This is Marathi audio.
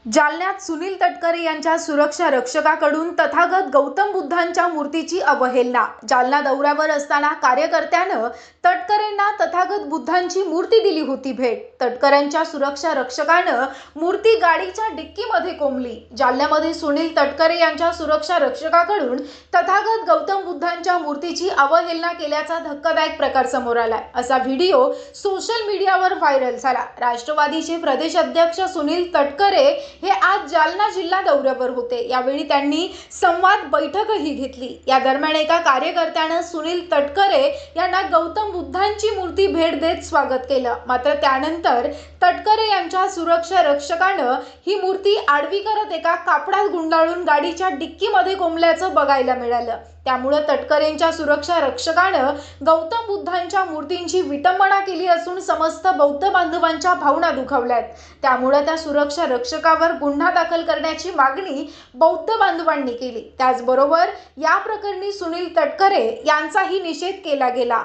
जालन्यात सुनील तटकरे यांच्या सुरक्षा रक्षकाकडून तथागत गौतम बुद्धांच्या मूर्तीची अवहेलना। जालना दौऱ्यावर असताना कार्यकर्त्यानं तटकरेंना तथागत बुद्धांची मूर्ती दिली होती भेट। तटकरेंच्या सुरक्षा रक्षकानं मूर्ती गाडीच्या डिक्कीमध्ये कोंबली। जालन्यामध्ये सुनील तटकरे यांच्या सुरक्षा रक्षकाकडून तथागत गौतम बुद्धांच्या मूर्तीची अवहेलना केल्याचा धक्कादायक प्रकार समोर आलाय। असा व्हिडिओ सोशल मीडियावर व्हायरल झाला। राष्ट्रवादीचे प्रदेश अध्यक्ष सुनील तटकरे हे आज जालना जिल्हा दौऱ्यावर होते। यावेळी त्यांनी संवाद बैठकही घेतली। या दरम्यान एका कार्यकर्त्याने सुनील तटकरे यांना गौतम बुद्धांची मूर्ती भेट देत स्वागत केलं। मात्र त्यानंतर तटकरे यांच्या सुरक्षा रक्षकानं ही मूर्ती आडवी करत एका कापडात गुंडाळून गाडीच्या डिक्कीमध्ये कोंबल्याचं बघायला मिळालं। त्यामुळे तटकरेंच्या सुरक्षा रक्षकानं गौतम बुद्धांच्या मूर्तींची विटंबना केली असून समस्त बौद्ध बांधवांच्या भावना दुखावल्यात। त्यामुळे त्या सुरक्षा रक्षकावर गुन्हा दाखल करण्याची मागणी बौद्ध बांधवांनी केली। त्याचबरोबर या प्रकरणी सुनील तटकरे यांचाही निषेध केला गेला।